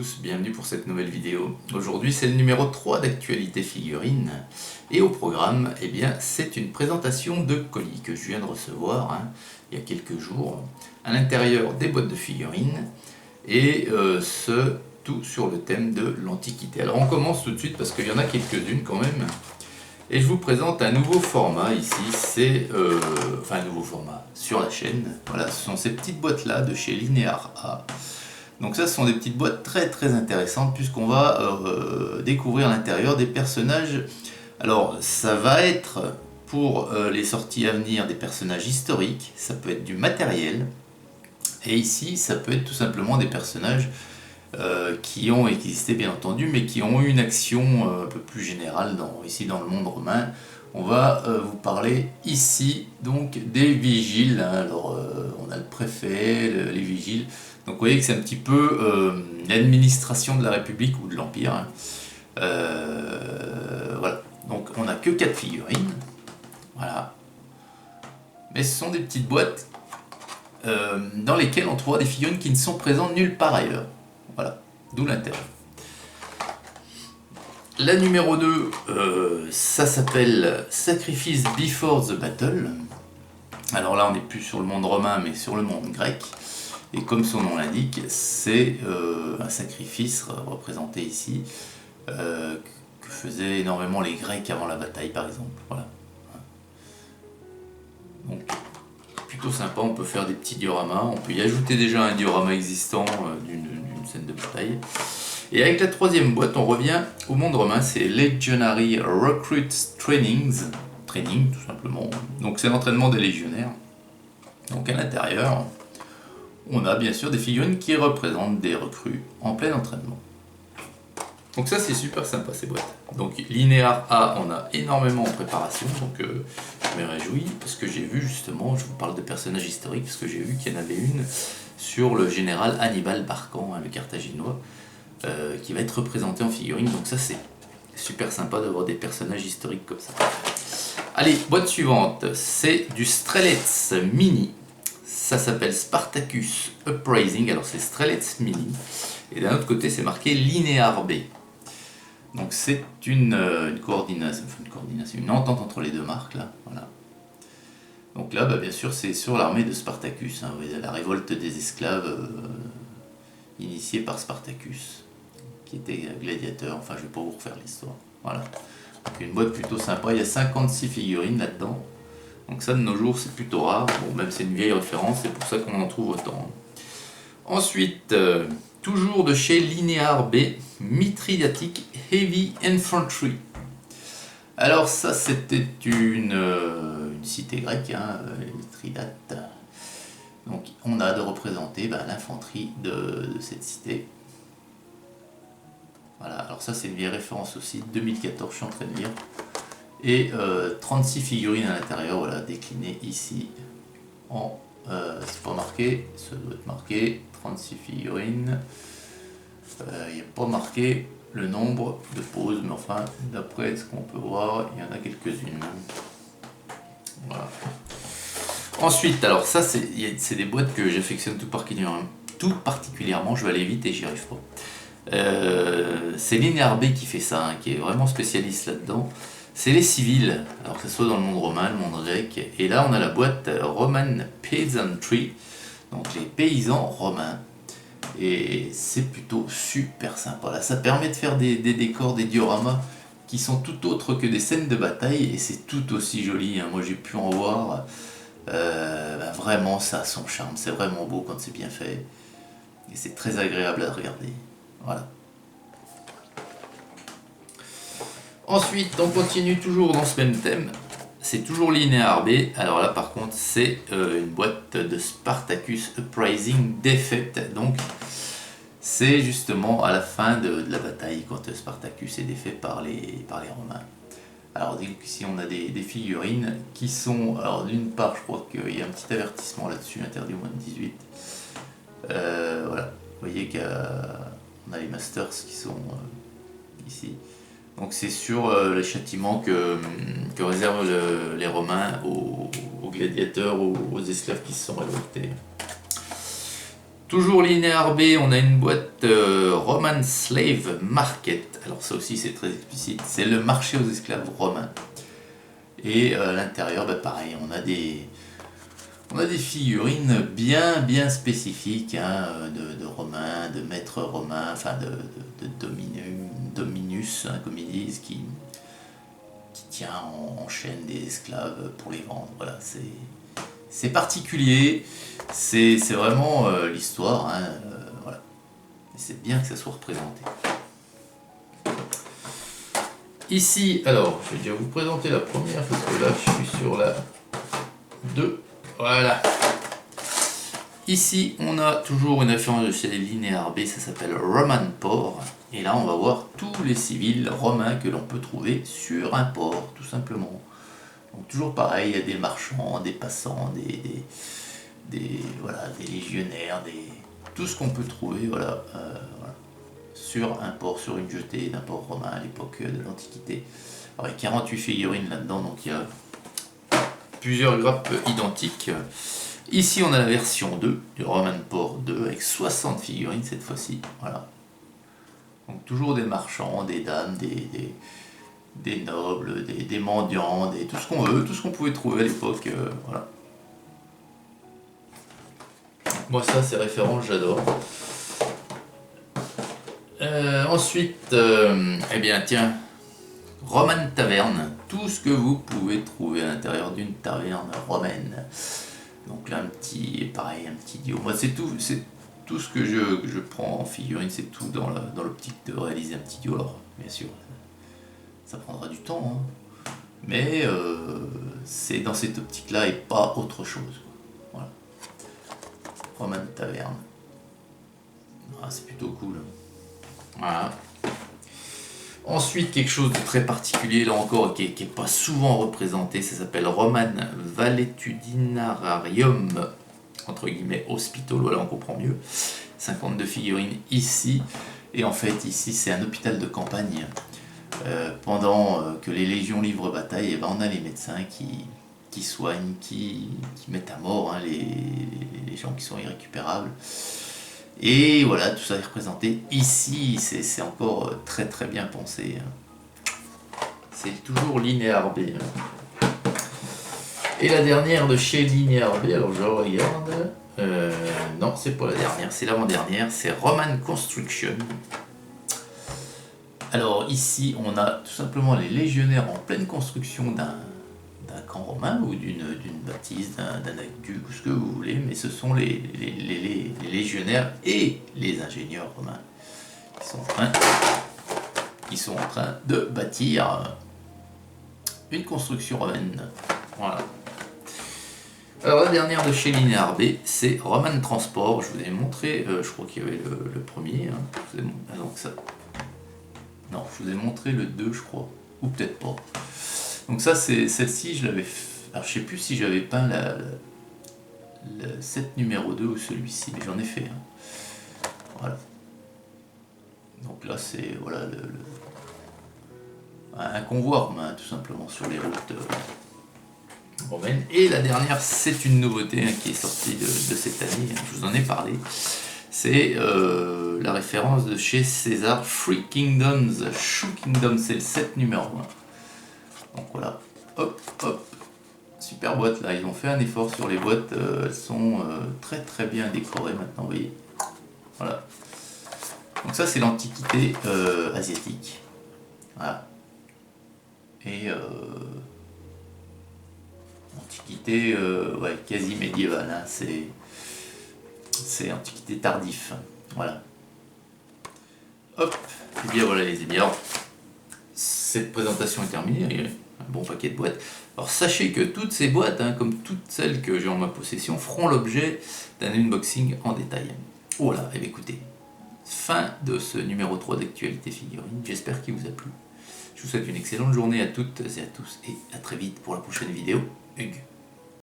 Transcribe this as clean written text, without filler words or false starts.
tous, bienvenue pour cette nouvelle vidéo. Aujourd'hui c'est le numéro 3 d'actualité figurine et au programme, eh bien, c'est une présentation de colis que je viens de recevoir il y a quelques jours à l'intérieur des boîtes de figurines et tout sur le thème de l'Antiquité. Alors on commence tout de suite parce qu'il y en a quelques-unes quand même et je vous présente un nouveau format ici, c'est un nouveau format sur la chaîne. Voilà, ce sont ces petites boîtes là de chez Linear A. Donc ça, ce sont des petites boîtes très intéressantes puisqu'on va découvrir à l'intérieur des personnages. Alors ça va être pour les sorties à venir des personnages historiques, ça peut être du matériel, et ici ça peut être tout simplement des personnages qui ont existé bien entendu, mais qui ont eu une action un peu plus générale ici dans le monde romain. On va vous parler ici donc des vigiles. Alors on a le préfet, les vigiles. Donc vous voyez que c'est un petit peu l'administration de la République ou de l'Empire. Voilà. Donc on n'a que 4 figurines. Voilà. Mais ce sont des petites boîtes dans lesquelles on trouvera des figurines qui ne sont présentes nulle part ailleurs. Voilà. D'où l'intérêt. La numéro 2, ça s'appelle Sacrifice Before the Battle. Alors là on n'est plus sur le monde romain mais sur le monde grec. Et comme son nom l'indique, c'est un sacrifice représenté ici, que faisaient énormément les Grecs avant la bataille par exemple. Voilà. Donc plutôt sympa, on peut faire des petits dioramas, on peut y ajouter déjà un diorama existant d'une scène de bataille. Et avec la troisième boîte, on revient au monde romain, c'est Legionary Recruit Training tout simplement. Donc c'est l'entraînement des légionnaires. Donc à l'intérieur, on a bien sûr des figurines qui représentent des recrues en plein entraînement. Donc ça c'est super sympa ces boîtes. Donc Linear A, on a énormément en préparation, donc je me réjouis parce que j'ai vu justement, je vous parle de personnages historiques, parce que j'ai vu qu'il y en avait une sur le général Hannibal Barcan, le Carthaginois, qui va être représenté en figurine. Donc ça c'est super sympa d'avoir des personnages historiques comme ça. Allez, boîte suivante, c'est du Strelets Mini. Ça s'appelle Spartacus Uprising, alors c'est Strelets Mini, et d'un autre côté c'est marqué Linear B. Donc c'est une coordination, une entente entre les deux marques là, voilà. Donc là, bien sûr, c'est sur l'armée de Spartacus, la révolte des esclaves initiée par Spartacus, qui était gladiateur, enfin je vais pas vous refaire l'histoire, voilà. Donc une boîte plutôt sympa, il y a 56 figurines là-dedans. Donc ça de nos jours c'est plutôt rare, bon, même c'est une vieille référence, c'est pour ça qu'on en trouve autant. Ensuite, toujours de chez Linear B, Mithridatic Heavy Infantry. Alors ça c'était une cité grecque, Mithridate. Donc on a de représenter l'infanterie de cette cité. Voilà, alors ça c'est une vieille référence aussi, 2014 je suis en train de lire. Et 36 figurines à l'intérieur, voilà, déclinées ici en, c'est pas marqué, ça doit être marqué, 36 figurines, il n'y a pas marqué le nombre de poses, mais enfin, d'après ce qu'on peut voir, il y en a quelques-unes. Voilà. Ensuite, alors ça, c'est des boîtes que j'affectionne tout particulièrement, je vais aller vite et j'y arrive pas. C'est Linear B qui fait ça, qui est vraiment spécialiste là-dedans. C'est les civils, alors que ce soit dans le monde romain, le monde grec, et là on a la boîte Roman Peasantry, donc les paysans romains, et c'est plutôt super sympa. Là, ça permet de faire des décors, des dioramas qui sont tout autres que des scènes de bataille, et c'est tout aussi joli, moi j'ai pu en voir, vraiment ça a son charme, c'est vraiment beau quand c'est bien fait, et c'est très agréable à regarder, voilà. Ensuite, on continue toujours dans ce même thème, c'est toujours Linear B, alors là par contre c'est une boîte de Spartacus Uprising défaite, donc c'est justement à la fin de la bataille quand Spartacus est défait par les Romains. Alors ici on a des figurines qui sont, alors d'une part je crois qu'il y a un petit avertissement là-dessus, interdit au moins de 18, voilà, vous voyez qu'on a les Masters qui sont ici. Donc c'est sur les châtiments que réservent les Romains aux gladiateurs, aux esclaves qui se sont révoltés. Toujours linéaire B, on a une boîte Roman Slave Market. Alors ça aussi c'est très explicite, c'est le marché aux esclaves romains. Et à l'intérieur, pareil, on a des figurines bien spécifiques hein, de romains, de maîtres romains, enfin de dominus, hein, comme ils disent, qui tient en chaîne des esclaves pour les vendre. Voilà, c'est particulier, c'est vraiment l'histoire, hein, voilà. Et c'est bien que ça soit représenté. Ici, alors, je vais déjà vous présenter la première, parce que là, je suis sur la 2. Voilà. Ici, on a toujours une référence de chez Linéaire B, ça s'appelle Roman Port. Et là, on va voir tous les civils romains que l'on peut trouver sur un port, tout simplement. Donc toujours pareil, il y a des marchands, des passants, voilà, des légionnaires, tout ce qu'on peut trouver voilà, sur un port, sur une jetée d'un port romain à l'époque de l'Antiquité. Alors il y a 48 figurines là-dedans, donc il y a plusieurs grappes identiques. Ici on a la version 2 du Roman Port 2 avec 60 figurines cette fois-ci. Voilà. Donc toujours des marchands, des dames, des nobles, des mendiants, tout ce qu'on veut, tout ce qu'on pouvait trouver à l'époque. Voilà. Moi ça c'est référence, j'adore. Ensuite, eh bien tiens, Roman Taverne, tout ce que vous pouvez trouver à l'intérieur d'une taverne romaine. Donc là un petit dio. Moi c'est tout ce que je prends en figurine, c'est tout dans l'optique de réaliser un petit dio. Alors bien sûr, ça prendra du temps, hein. Mais c'est dans cette optique-là et pas autre chose. Voilà. Roman Taverne. Ah, c'est plutôt cool. Voilà. Ensuite, quelque chose de très particulier, là encore, qui n'est pas souvent représenté, ça s'appelle Roman Valetudinarium, entre guillemets, Hospital, voilà, on comprend mieux. 52 figurines ici, et en fait, ici, c'est un hôpital de campagne. Pendant que les légions livrent bataille, et ben, on a les médecins qui soignent, qui mettent à mort hein, les gens qui sont irrécupérables. Et voilà, tout ça est représenté ici, c'est encore très bien pensé. C'est toujours Linéaire B. Et la dernière de chez Linéaire B, alors je regarde. Non, c'est pas la dernière, c'est l'avant-dernière, c'est Roman Construction. Alors ici, on a tout simplement les légionnaires en pleine construction d'un camp romain ou d'une bâtisse, d'un aqueduc ou ce que vous voulez, mais ce sont les légionnaires et les ingénieurs romains qui sont en train de bâtir une construction romaine. Voilà. Alors la dernière de chez Linéaire B, c'est Roman Transport. Je vous ai montré, je crois qu'il y avait le premier. Hein. Donc ça. Non, je vous ai montré le 2, je crois, ou peut-être pas. Donc ça, c'est celle-ci, je l'avais... Alors je sais plus si j'avais peint le set numéro 2 ou celui-ci, mais j'en ai fait. Hein. Voilà. Donc là, c'est voilà, un convoi romain, tout simplement, sur les routes romaines. Et la dernière, c'est une nouveauté hein, qui est sortie de cette année, hein, je vous en ai parlé. C'est la référence de chez César, Free Kingdoms, Shoe Kingdom, c'est le set numéro 1. Donc voilà, hop, super boîte là, ils ont fait un effort sur les boîtes, elles sont très bien décorées maintenant, vous voyez. Voilà. Donc ça c'est l'Antiquité asiatique. Voilà. Et Antiquité ouais, quasi médiévale, hein, c'est Antiquité tardif. Voilà. Hop, et bien voilà les amis. Alors, cette présentation est terminée, il y a un bon paquet de boîtes. Alors sachez que toutes ces boîtes, hein, comme toutes celles que j'ai en ma possession, feront l'objet d'un unboxing en détail. Voilà, et bien écoutez, fin de ce numéro 3 d'actualité figurine, j'espère qu'il vous a plu. Je vous souhaite une excellente journée à toutes et à tous, et à très vite pour la prochaine vidéo. Hugues.